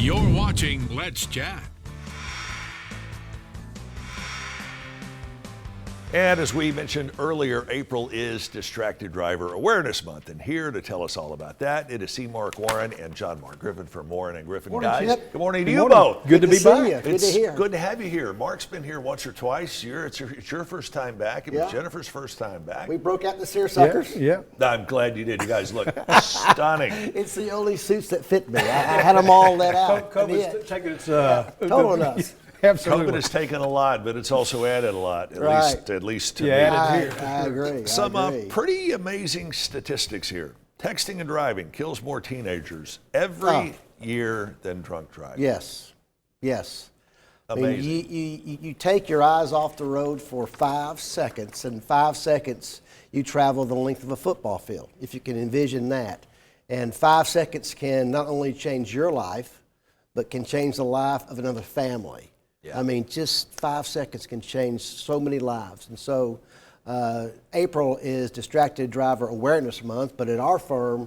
You're watching Let's Chat. And as we mentioned earlier, April is Distracted Driver Awareness Month. And here to tell us all about that, it is C. Mark Warren and John Mark Griffin from Warren and Griffin. Morning, guys. Chip. Good morning to Good you morning. both. Good to be back. Good It's to hear. good to have you here. Mark's been here once or twice. It's your first time back. It was Yeah. Jennifer's first time back. We broke out the seersuckers. Yeah. I'm glad you did. You guys look stunning. It's the only suits that fit me. I had them all let out. COVID's taking its total nuts. Absolutely. COVID has taken a lot, but it's also added a lot, Right. at least to Yeah, me. added here. I agree. Some I agree. pretty amazing statistics here. Texting and driving kills more teenagers every year than drunk driving. Yes. I mean, Amazing. you take your eyes off the road for 5 seconds, and 5 seconds you travel the length of a football field, if you can envision that. And 5 seconds can not only change your life, but can change the life of another family. Yeah. I mean, just 5 seconds can change so many lives. And so April is Distracted Driver Awareness Month, but at our firm,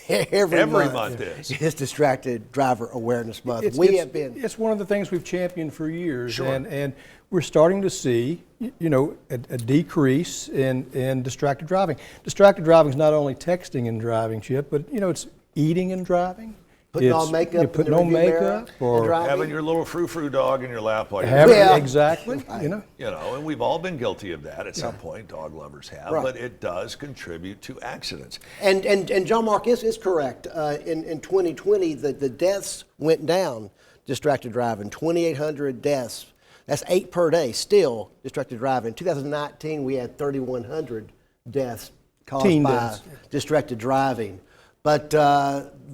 every month is Distracted Driver Awareness Month. It's one of the things we've championed for years, Sure. and we're starting to see, a decrease in distracted driving. Distracted driving is not only texting and driving, Chip, but it's eating and driving. Putting It's, on makeup, you're in putting the on rearview mirror makeup, and or driving. Having your little frou-frou dog in your lap while you're having Yeah. exactly, and we've all been guilty of that at some point. Dog lovers have, Right. but it does contribute to accidents. And John Mark is correct. In 2020, the deaths went down, distracted driving, 2,800 deaths. That's 8 per day, still distracted driving. In 2019, we had 3,100 deaths caused Teen by deaths. distracted driving. But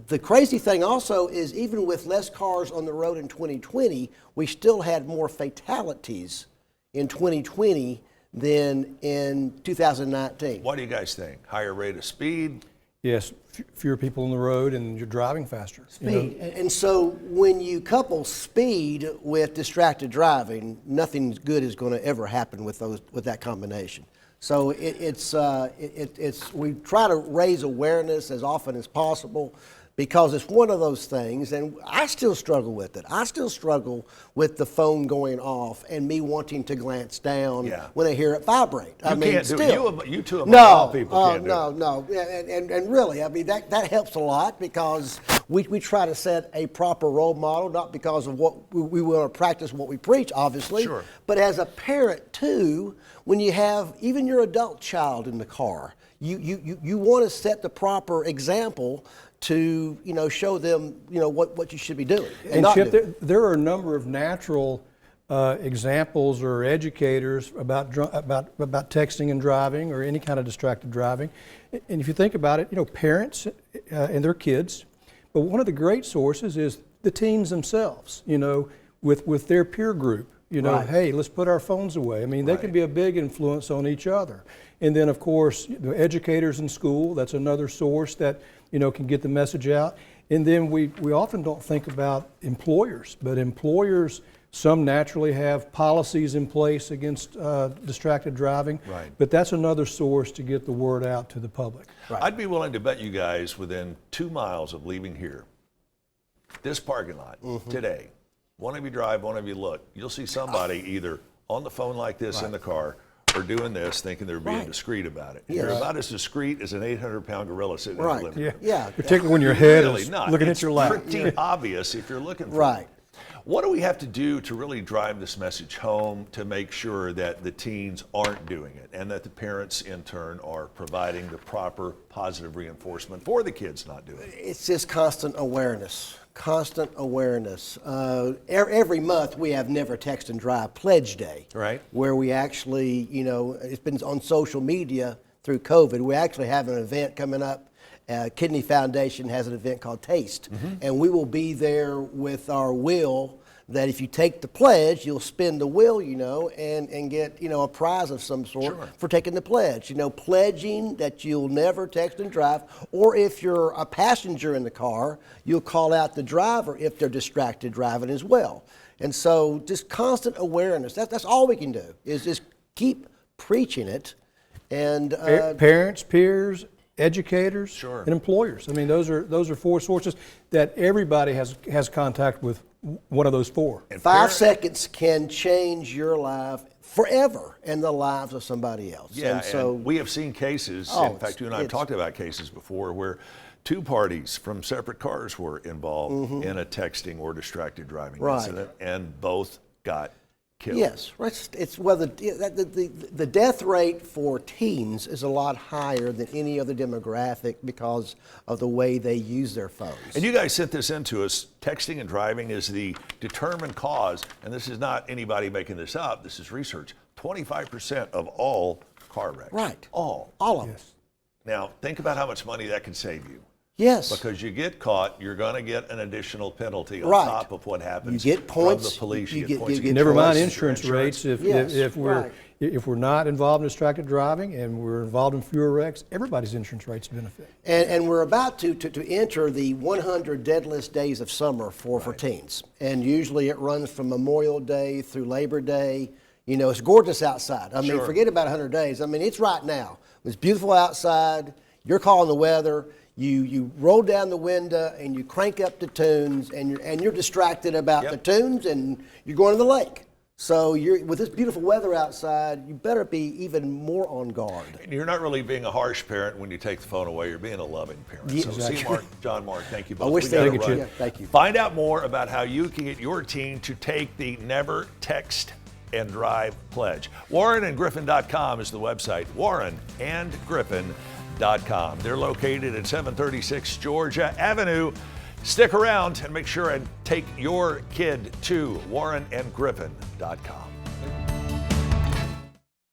the crazy thing also is even with less cars on the road in 2020, we still had more fatalities in 2020 than in 2019. What do you guys think? Higher rate of speed? yes, fewer people on the road, and you're driving faster. Speed. And so when you couple speed with distracted driving, nothing good is going to ever happen with that combination. So we try to raise awareness as often as possible because it's one of those things, and I still struggle with it. I still struggle with the phone going off and me wanting to glance down when I hear it vibrate. You can't do it. You two of no, all people can't do it. No. And really, I mean, that helps a lot because we try to set a proper role model, not because of what we want to practice what we preach, obviously, Sure. but as a parent too, when you have even your adult child in the car, you want to set the proper example to show them what you should be doing. And not Chip, doing. there are a number of natural examples or educators about texting and driving or any kind of distracted driving. And if you think about it, parents and their kids, but one of the great sources is the teens themselves, with their peer group. Right. Hey, let's put our phones away. I mean, they can be a big influence on each other. And then, of course, the educators in school, that's another source that, can get the message out. And then we often don't think about employers, but employers, some naturally have policies in place against distracted driving. Right. But that's another source to get the word out to the public. Right. I'd be willing to bet you guys within 2 miles of leaving here, this parking lot today, one of you drive, one of you look, you'll see somebody either on the phone like this in the car or doing this thinking they're being discreet about it. You're about as discreet as an 800-pound gorilla sitting in the living room. Yeah. Particularly when your head Really is not. looking It's at your lap. pretty obvious if you're looking for Right. it. What do we have to do to really drive this message home to make sure that the teens aren't doing it and that the parents in turn are providing the proper positive reinforcement for the kids not doing it? It's just constant awareness. Every month we have Never Text and Drive Pledge Day. Right. Where we actually, it's been on social media through COVID. We actually have an event coming up. Kidney Foundation has an event called Taste. And we will be there with our wheel that if you take the pledge, you'll spin the wheel, and get, a prize of some sort for taking the pledge. Pledging that you'll never text and drive, or if you're a passenger in the car, you'll call out the driver if they're distracted driving as well. And so just constant awareness. That's all we can do is just keep preaching it. And Parents, peers, educators, Sure. and employers. I mean, those are four sources that everybody has contact with one of those four. And 5 seconds can change your life forever and the lives of somebody else. Yeah, and so we have seen cases, Oh, in fact, you and I have talked about cases before where two parties from separate cars were involved in a texting or distracted driving Right. incident, and both got killed. yes, it's the death rate for teens is a lot higher than any other demographic because of the way they use their phones. And you guys sent this in to us. Texting and driving is the determined cause, and this is not anybody making this up. This is research. 25% of all car wrecks. Right. All. All of them. Now, think about how much money that could save you. Yes. Because you get caught, you're going to get an additional penalty on Right. top of what happens You get points, from the police. you You, get- get points. you get Never mind points. insurance rates. Yes, If right. we're not involved in distracted driving and we're involved in fewer wrecks, everybody's insurance rates benefit. And we're about to enter the 100 deadliest days of summer for teens. And usually it runs from Memorial Day through Labor Day. You know, it's gorgeous outside. I mean, Sure. forget about 100 days. I mean, it's right now. It's beautiful outside. You're calling the weather. You roll down the window and you crank up the tunes and you're distracted about Yep. the tunes and you're going to the lake. So with this beautiful weather outside, you better be even more on guard. And you're not really being a harsh parent when you take the phone away. You're being a loving parent. Yeah, so, exactly. see, Mark, John, Mark, thank you both. I wish We they gotta would. run. Yeah, thank you. Find out more about how you can get your teen to take the Never Text and Drive pledge. WarrenandGriffin.com is the website. WarrenandGriffin.com. They're located at 736 Georgia Avenue. Stick around and make sure and take your kid to WarrenandGriffin.com.